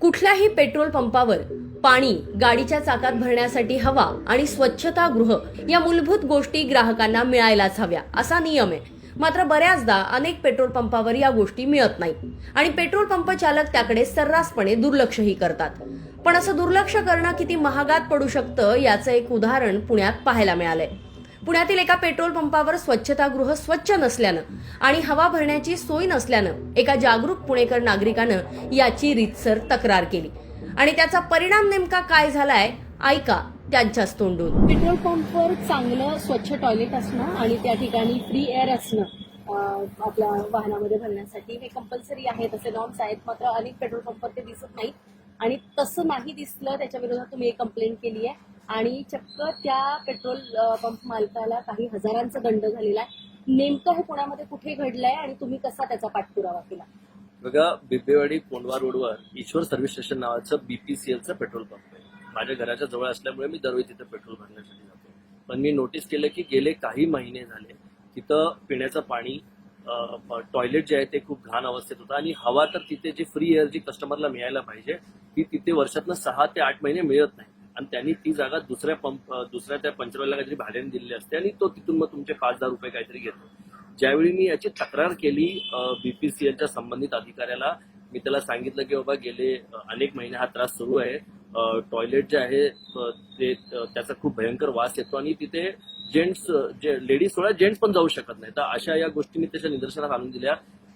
कुठल्याही पेट्रोल पंपावर पाणी, गाडीच्या चाकात भरण्यासाठी हवा आणि स्वच्छतागृह या मूलभूत गोष्टी ग्राहकांना मिळायलाच हव्या असा नियम आहे. मात्र बऱ्याचदा अनेक पेट्रोल पंपावर या गोष्टी मिळत नाही आणि पेट्रोल पंप चालक त्याकडे सर्रासपणे दुर्लक्षही करतात. पण असं दुर्लक्ष करणं किती महागात पडू शकतं याचं एक उदाहरण पुण्यात पाहायला मिळालंय. पुण्यातील एका पेट्रोल पंपावर स्वच्छतागृह स्वच्छ नसल्यानं आणि हवा भरण्याची सोय नसल्यानं एका जागरूक पुणेकर नागरिकानं याची रीतसर तक्रार केली आणि त्याचा परिणाम नेमका काय झालाय ऐका त्यांच्याच तोंडून. पेट्रोल पंपवर चांगलं स्वच्छ टॉयलेट असणं आणि त्या ठिकाणी फ्री एअर असणं आपल्या वाहनामध्ये भरण्यासाठी हे कंपल्सरी आहे, तसे नॉर्म्स आहेत. मात्र अनेक पेट्रोल पंपवर ते दिसत नाहीत आणि तसं नाही दिसलं त्याच्या विरोधात तुम्ही एक कंप्लेंट केली आहे आणि चक्क त्या पेट्रोल पंप मालकाला काही हजारांचा दंड झालेला आहे. नेमकं हे पुण्यामध्ये कुठे घडलंय आणि तुम्ही कसा त्याचा पाठपुरावा केला? बघा, बिबेवाडी कोंडवा रोडवर ईश्वर सर्व्हिस स्टेशन नावाचं बीपीसीएलचं पेट्रोल पंप आहे. माझ्या घराच्या जवळ असल्यामुळे मी दररोज तिथे पेट्रोल भरण्यासाठी जातो. पण मी नोटीस केलं की गेले काही महिने झाले तिथं पिण्याचं पाणी, टॉयलेट जे आहे ते खूप घाण अवस्थेत होतं आणि हवा तर तिथे जी फ्री एअर जी कस्टमरला मिळायला पाहिजे ती तिथे वर्षातनं 6 ते 8 महिने मिळत नाही आणि त्यांनी ती जागा दुसऱ्या त्या पंचरवाल्याला काहीतरी भाड्याने दिलेली असते आणि तो तिथून मग तुमचे 5,000 रुपये काहीतरी घेतो. ज्यावेळी मी याची तक्रार केली बीपीसीएलच्या संबंधित अधिकाऱ्याला, मी त्याला सांगितलं की बाबा गेले अनेक महिने हा त्रास सुरू आहे, टॉयलेट जे आहे ते त्याचा खूप भयंकर वास येतो आणि तिथे लेडीज सोडा जेंट्स पण जाऊ शकत नाही. तर अशा या गोष्टी मी त्याच्या निदर्शनास आणून दिल्या.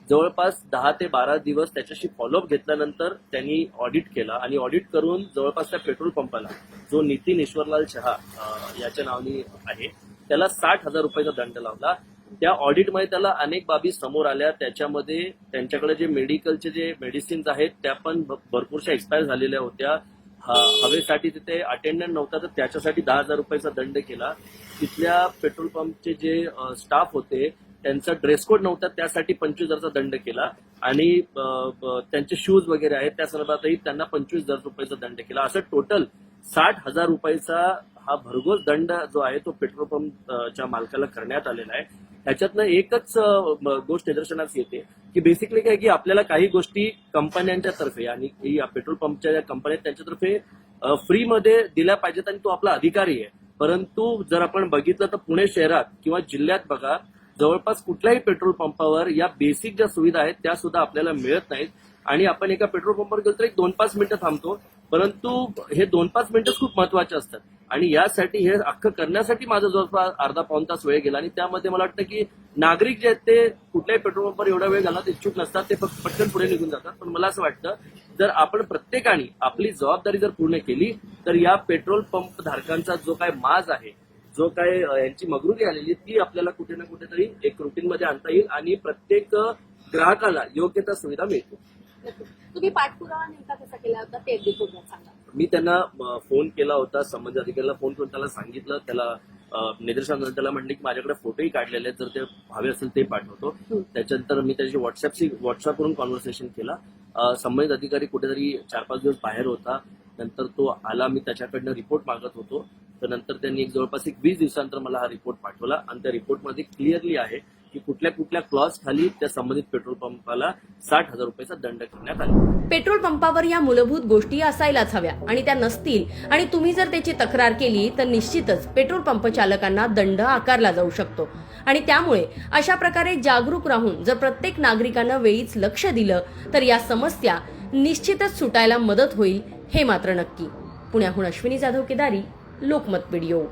जवळपास 10 ते 12 दिवस त्याच्याशी फॉलोअप घेतल्यानंतर त्यांनी ऑडिट केला आणि ऑडिट करून जवळपास त्या पेट्रोल पंपाला, जो नितीन ईश्वरलाल शहा याच्या नावाने आहे, त्याला 60,000 रुपयाचा दंड लावला. त्या ऑडिटमध्ये त्याला अनेक बाबी समोर आल्या. त्याच्यामध्ये त्यांच्याकडे जे मेडिकलचे जे मेडिसिन्स आहेत त्या पण भरपूरशा एक्सपायर झालेल्या होत्या. हवेसाठी तिथे अटेंडंट नव्हता तर त्याच्यासाठी 10,000 रुपयाचा दंड केला. तिथल्या पेट्रोल पंपचे जे स्टाफ होते त्यांचा ड्रेस कोड नव्हता त्यासाठी 25,000चा दंड केला आणि त्यांचे शूज वगैरे आहेत त्या संदर्भातही त्यांना 25,000 रुपयाचा दंड केला. असं टोटल 60,000 रुपयाचा हा भरघोस दंड जो आहे तो पेट्रोल पंपच्या मालकाला करण्यात आलेला आहे. ह्याच्यातनं एकच गोष्ट निदर्शनास येते की बेसिकली काय की आपल्याला काही गोष्टी कंपन्यांच्या तर्फे आणि या पेट्रोल पंपच्या ज्या कंपन्या आहेत त्यांच्यातर्फे फ्रीमध्ये दिल्या पाहिजेत आणि तो आपला अधिकारी आहे. परंतु जर आपण बघितलं तर पुणे शहरात किंवा जिल्ह्यात बघा, जवळपास कुठल्याही पेट्रोल पंपावर या बेसिक ज्या सुविधा आहेत त्या सुद्धा आपल्याला मिळत नाहीत आणि आपण एका पेट्रोल पंपावर गेलो तर एक 2-5 मिनिटं थांबतो, परंतु हे 2-5 मिनिटं खूप महत्वाचे असतात आणि यासाठी हे अख्खं करण्यासाठी माझा जवळपास अर्धा-पाऊण तास वेळ गेला आणि त्यामध्ये मला वाटतं की नागरिक जे आहेत ते कुठल्याही पेट्रोल पंपावर एवढा वेळ घालण्यात इच्छुक नसतात, ते फक्त पटकन पुढे निघून जातात. पण मला असं वाटतं जर आपण प्रत्येकाने आपली जबाबदारी जर पूर्ण केली तर या पेट्रोल पंप धारकांचा जो काय माज आहे, जो काय यांची मगरुरी आलेली ती आपल्याला कुठे ना कुठेतरी एक रुटीनमध्ये आणता येईल आणि प्रत्येक ग्राहकाला योग्य त्या सुविधा मिळतील. तुम्ही पाठपुरावा नेमका कसा केला होता ते अगदी थोडक्यात सांगा. मी त्यांना फोन केला होता, संबंधित अधिकाऱ्याला फोन करून त्याला सांगितलं, त्याला निदर्शन त्याला म्हणले की माझ्याकडे फोटोही काढलेले आहेत, जर ते हवे असेल ते पाठवतो. त्याच्यानंतर मी त्याची व्हॉट्सअपवरून कॉन्व्हर्सेशन केला. संबंधित अधिकारी कुठेतरी 4-5 दिवस बाहेर होता, नंतर तो आला, मी त्याच्याकडनं रिपोर्ट मागत होतो. तर नंतर त्यांनी जवळपास 20 दिवसानंतर मला हा रिपोर्ट पाठवला आणि त्या रिपोर्टमध्ये क्लिअरली आहे की कुठल्या कुठल्या क्लॉज खाली त्या संबंधित पेट्रोल पंपाला 60,000 रुपयाचा दंड करण्यात आला. पेट्रोल पंपावर या मूलभूत गोष्टी असायलाच हव्या आणि त्या नसतील आणि तुम्ही जर त्याची तक्रार केली तर निश्चितच पेट्रोल पंप चालकांना दंड आकारला जाऊ शकतो आणि त्यामुळे अशा प्रकारे जागरूक राहून जर प्रत्येक नागरिकानं वेळीच लक्ष दिलं तर या समस्या निश्चितच सुटायला मदत होईल, हे मात्र नक्की. पुण्याहून अश्विनी जाधव केदारी, लोकमत व्हिडिओ.